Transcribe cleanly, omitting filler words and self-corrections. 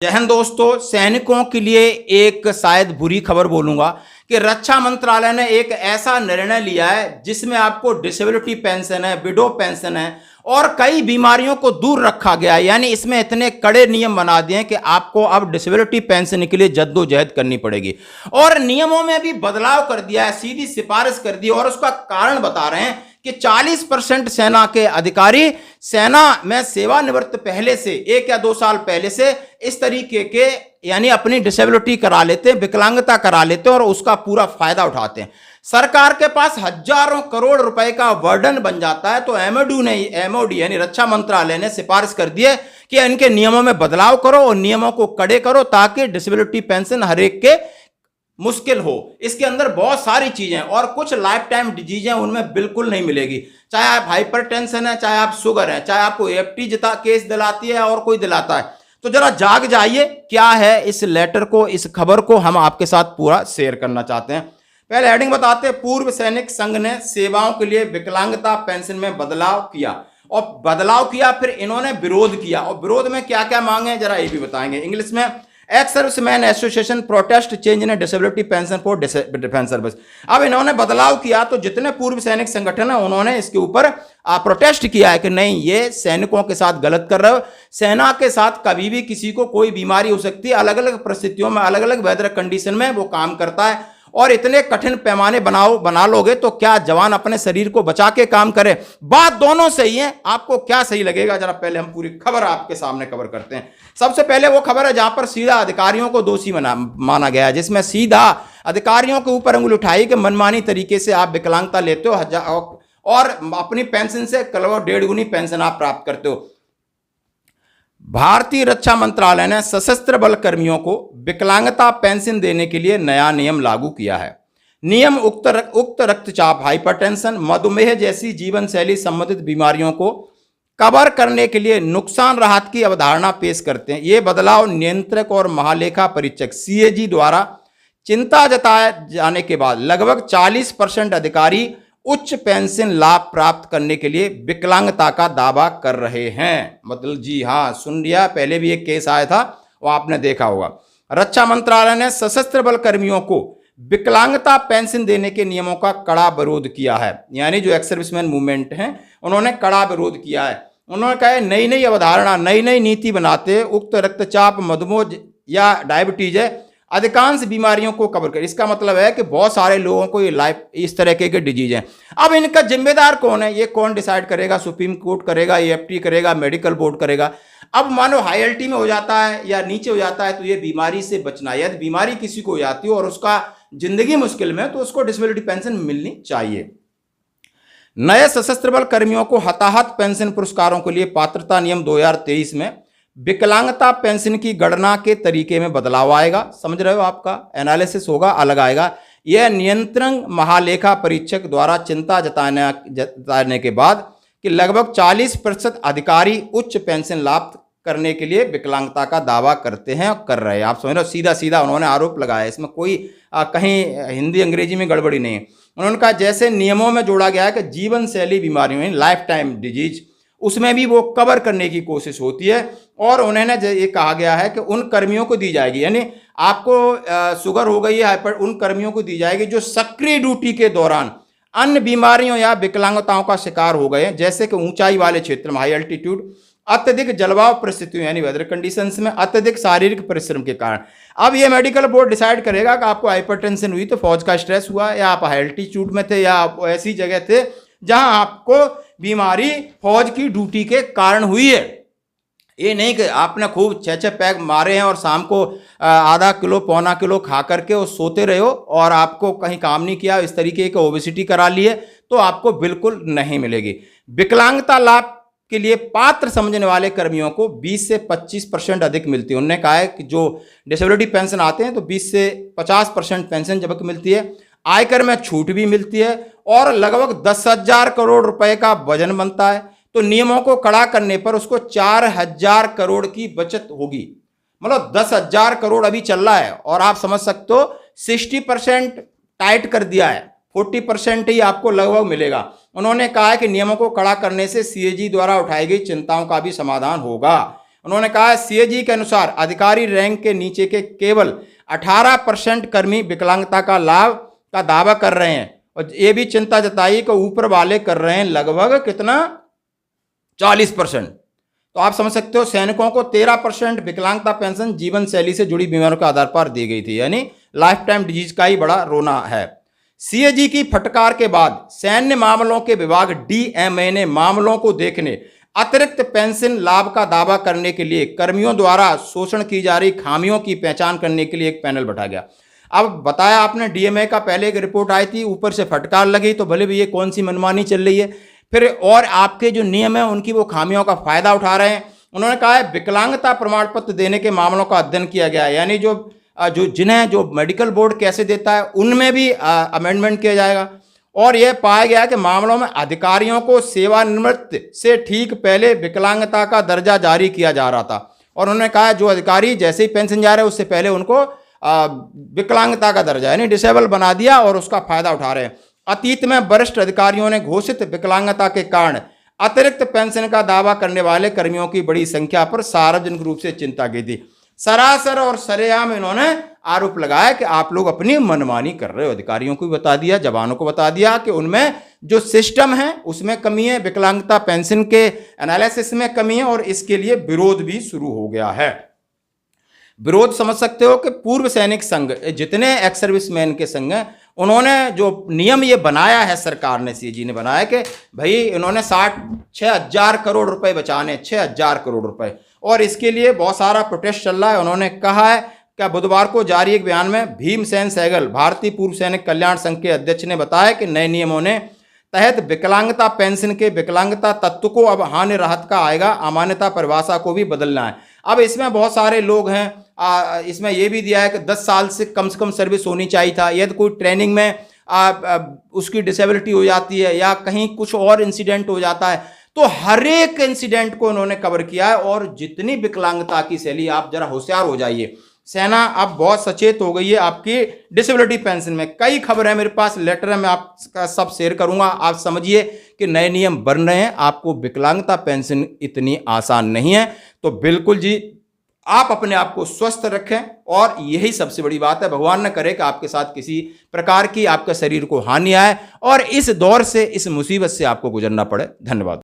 जय हिंद दोस्तों। सैनिकों के लिए एक शायद बुरी खबर बोलूंगा कि रक्षा मंत्रालय ने एक ऐसा निर्णय लिया है जिसमें आपको डिसेबिलिटी पेंशन है, विडो पेंशन है और कई बीमारियों को दूर रखा गया है। यानी इसमें इतने कड़े नियम बना दिए हैं कि आपको अब डिसेबिलिटी पेंशन के लिए जद्दोजहद करनी पड़ेगी और नियमों में भी बदलाव कर दिया है, सीधी सिफारिश कर दी और उसका कारण बता रहे हैं कि 40% सेना के अधिकारी सेना में सेवानिवृत्त पहले से 1 या 2 साल पहले से इस तरीके के यानी अपनी डिसेबिलिटी करा लेते हैं, विकलांगता करा लेते हैं और उसका पूरा फायदा उठाते हैं। सरकार के पास हजारों करोड़ रुपए का बर्डन बन जाता है। तो एमओडी यानी रक्षा मंत्रालय ने सिफारिश कर दी है कि इनके नियमों में बदलाव करो और नियमों को कड़े करो ताकि डिसेबिलिटी पेंशन हर एक के मुश्किल हो। इसके अंदर बहुत सारी चीजें और कुछ लाइफ टाइम डिजीज हैं, उनमें बिल्कुल नहीं मिलेगी। चाहे आप हाइपरटेंशन है, चाहे आप शुगर है, चाहे आपको एएफटी जिता केस दिलाती है और कोई दिलाता है। तो जरा जाग जाइए, क्या है इस लेटर को, इस खबर को हम आपके साथ पूरा शेयर करना चाहते हैं। पहले हेडिंग बताते हैं। पूर्व सैनिक संघ ने सेवाओं के लिए विकलांगता पेंशन में बदलाव किया फिर इन्होंने विरोध किया और विरोध में क्या क्या मांगे जरा ये भी बताएंगे। इंग्लिश में ex serviceman association protest change in disability pension for defence service. अब इन्होंने बदलाव किया तो जितने पूर्व सैनिक संगठन है उन्होंने इसके ऊपर प्रोटेस्ट किया है कि नहीं, ये सैनिकों के साथ गलत कर रहे हो। सेना के साथ कभी भी किसी को कोई बीमारी हो सकती है, अलग अलग परिस्थितियों में, अलग अलग वेदर कंडीशन में वो काम करता है और इतने कठिन पैमाने बना लोगे तो क्या जवान अपने शरीर को बचा के काम करे। बात दोनों सही है, आपको क्या सही लगेगा जरा पहले हम पूरी खबर आपके सामने कवर करते हैं। सबसे पहले वो खबर है जहां पर सीधा अधिकारियों को दोषी माना गया है, जिसमें सीधा अधिकारियों के ऊपर अंगुली उठाई कि मनमानी तरीके से आप विकलांगता लेते हो और अपनी पेंशन से करीब 1.5 गुनी पेंशन आप प्राप्त करते हो। भारतीय रक्षा मंत्रालय ने सशस्त्र बल कर्मियों को विकलांगता पेंशन देने के लिए नया नियम लागू किया है। नियम उक्त रक्तचाप, हाइपरटेंशन, मधुमेह जैसी जीवन शैली संबंधित बीमारियों को कवर करने के लिए नुकसान राहत की अवधारणा पेश करते हैं। ये बदलाव नियंत्रक और महालेखा परीक्षक सीएजी द्वारा चिंता जताए जाने के बाद लगभग 40% अधिकारी उच्च पेंशन लाभ प्राप्त करने के लिए विकलांगता का दावा कर रहे हैं। मतलब जी हाँ, सुन लिया, पहले भी एक केस आया था वो आपने देखा होगा। रक्षा मंत्रालय ने सशस्त्र बल कर्मियों को विकलांगता पेंशन देने के नियमों का कड़ा विरोध किया है। यानी जो एक्स सर्विसमैन मूवमेंट है उन्होंने कड़ा विरोध किया है। उन्होंने कहा नई नई अवधारणा, नई नई नीति बनाते उक्त रक्तचाप, मधुमेह या डायबिटीज है अधिकांश बीमारियों को कवर कर। इसका मतलब है कि बहुत सारे लोगों को ये लाइफ इस तरह के डिजीज हैं। अब इनका जिम्मेदार कौन है, ये कौन डिसाइड करेगा? सुप्रीम कोर्ट करेगा, एएफटी करेगा, मेडिकल बोर्ड करेगा। अब मानो हाई एलटी में हो जाता है या नीचे हो जाता है तो ये बीमारी से बचना, यदि बीमारी किसी को हो जाती है और उसका जिंदगी मुश्किल में तो उसको डिसेबिलिटी पेंशन मिलनी चाहिए। नए सशस्त्र बल कर्मियों को हताहत पेंशन पुरस्कारों के लिए पात्रता नियम 2023 में विकलांगता पेंशन की गणना के तरीके में बदलाव आएगा। समझ रहे हो, आपका एनालिसिस होगा, अलग आएगा। यह नियंत्रण महालेखा परीक्षक द्वारा चिंता जताने के बाद कि लगभग 40% अधिकारी उच्च पेंशन लाभ करने के लिए विकलांगता का दावा करते हैं और कर रहे हैं। आप समझ रहे हो, सीधा सीधा उन्होंने आरोप लगाया, इसमें कोई कहीं हिंदी अंग्रेजी में गड़बड़ी नहीं है। उन्होंने कहा जैसे नियमों में जोड़ा गया है कि जीवन शैली बीमारियों, लाइफ टाइम डिजीज, उसमें भी वो कवर करने की कोशिश होती है और उन्होंने ये कहा गया है कि उन कर्मियों को दी जाएगी, यानी आपको शुगर हो गई है, हाइपर, उन कर्मियों को दी जाएगी जो सक्रिय ड्यूटी के दौरान अन्य बीमारियों या विकलांगताओं का शिकार हो गए, जैसे कि ऊंचाई वाले क्षेत्र में, हाई एल्टीट्यूड, अत्यधिक जलवायु परिस्थितियों यानी वेदर कंडीशंस में, अत्यधिक शारीरिक परिश्रम के कारण। अब ये मेडिकल बोर्ड डिसाइड करेगा कि आपको हाइपरटेंशन हुई तो फौज का स्ट्रेस हुआ, या आप हाई एल्टीट्यूड में थे, या आप ऐसी जगह थे जहां आपको बीमारी फौज की ड्यूटी के कारण हुई है। ये नहीं कि आपने खूब 6-6 पैक मारे हैं और शाम को आधा किलो पौना किलो खा करके और सोते रहे हो और आपको कहीं काम नहीं किया, इस तरीके के ओबेसिटी करा लिए तो आपको बिल्कुल नहीं मिलेगी। विकलांगता लाभ के लिए पात्र समझने वाले कर्मियों को 20 से 25% अधिक मिलती है। उन्होंने कहा है कि जो डिसेबिलिटी पेंशन आते हैं तो 20 से 50% पेंशन जब मिलती है, आयकर में छूट भी मिलती है और लगभग 10,000 करोड़ रुपए का वजन बनता है। तो नियमों को कड़ा करने पर उसको 4,000 करोड़ की बचत होगी। मतलब 10,000 करोड़ अभी चल रहा है और आप समझ सकते हो 60% टाइट कर दिया है, 40% ही आपको लगभग मिलेगा। उन्होंने कहा है कि नियमों को कड़ा करने से सीएजी द्वारा उठाई गई चिंताओं का भी समाधान होगा। उन्होंने कहा है सीएजी के अनुसार अधिकारी रैंक के नीचे के केवल 18% कर्मी विकलांगता का लाभ का दावा कर रहे हैं, और ये भी चिंता जताई कि ऊपर वाले कर रहे हैं लगभग कितना 40%। तो आप समझ सकते हो सैनिकों को 13% विकलांगता पेंशन जीवन शैली से जुड़ी बीमारियों के आधार पर दी गई थी, यानी लाइफ टाइम डिजीज का ही बड़ा रोना है। सीएजी की फटकार के बाद सैन्य मामलों के विभाग डीएमए ने मामलों को देखने, अतिरिक्त पेंशन लाभ का दावा करने के लिए कर्मियों द्वारा शोषण की जा रही खामियों की पहचान करने के लिए एक पैनल बैठा गया। अब बताया आपने डीएमए का पहले एक रिपोर्ट आई थी, ऊपर से फटकार लगी, तो भले भी ये कौन सी मनमानी चल रही है, फिर और आपके जो नियम है उनकी वो खामियों का फायदा उठा रहे हैं। उन्होंने कहा है विकलांगता प्रमाण पत्र देने के मामलों का अध्ययन किया गया है, यानी जिन्हें मेडिकल बोर्ड कैसे देता है उनमें भी अमेंडमेंट किया जाएगा। और यह पाया गया कि मामलों में अधिकारियों को सेवानिवृत्ति से ठीक पहले विकलांगता का दर्जा जारी किया जा रहा था, और उन्होंने कहा जो अधिकारी जैसे ही पेंशन जा रहे हैं उससे पहले उनको विकलांगता का दर्जा यानी डिसेबल बना दिया और उसका फायदा उठा रहे हैं। अतीत में वरिष्ठ अधिकारियों ने घोषित विकलांगता के कारण अतिरिक्त पेंशन का दावा करने वाले कर्मियों की बड़ी संख्या पर सार्वजनिक रूप से चिंता की थी। सरासर और सरेआम इन्होंने आरोप लगाया कि आप लोग अपनी मनमानी कर रहे हो। अधिकारियों को भी बता दिया, जवानों को बता दिया कि उनमें जो सिस्टम है उसमें कमी है, विकलांगता पेंशन के एनालिसिस में कमी है, और इसके लिए विरोध भी शुरू हो गया है। विरोध समझ सकते हो कि पूर्व सैनिक संघ, जितने एक्स सर्विसमैन के संघ हैं, उन्होंने जो नियम ये बनाया है, सरकार ने, सीजी ने बनाया कि भाई इन्होंने 6,000 करोड़ रुपए बचाने, 6,000 करोड़ रुपए, और इसके लिए बहुत सारा प्रोटेस्ट चल रहा है। उन्होंने कहा है कि बुधवार को जारी एक बयान में भीमसेन सहगल, भारतीय पूर्व सैनिक कल्याण संघ के अध्यक्ष, ने बताया कि नए नियमों ने तहत विकलांगता पेंशन के विकलांगता तत्व को अब हानि राहत का आएगा, अमान्यता परिभाषा को भी बदलना है। अब इसमें बहुत सारे लोग हैं, इसमें यह भी दिया है कि 10 साल से कम सर्विस होनी चाहिए था। यदि कोई ट्रेनिंग में उसकी डिसेबिलिटी हो जाती है या कहीं कुछ और इंसिडेंट हो जाता है, तो हर एक इंसिडेंट को उन्होंने कवर किया है। और जितनी विकलांगता की शैली, आप जरा होशियार हो जाइए, सेना अब बहुत सचेत हो गई है आपकी डिसेबिलिटी पेंशन में। कई खबर है मेरे पास, लेटर है, मैं आपका सब शेयर करूंगा। आप समझिए कि नए नियम बन रहे हैं, आपको विकलांगता पेंशन इतनी आसान नहीं है। तो बिल्कुल जी, आप अपने आप को स्वस्थ रखें, और यही सबसे बड़ी बात है। भगवान न करे कि आपके साथ किसी प्रकार की आपके शरीर को हानि आए और इस दौर से, इस मुसीबत से आपको गुजरना पड़े। धन्यवाद।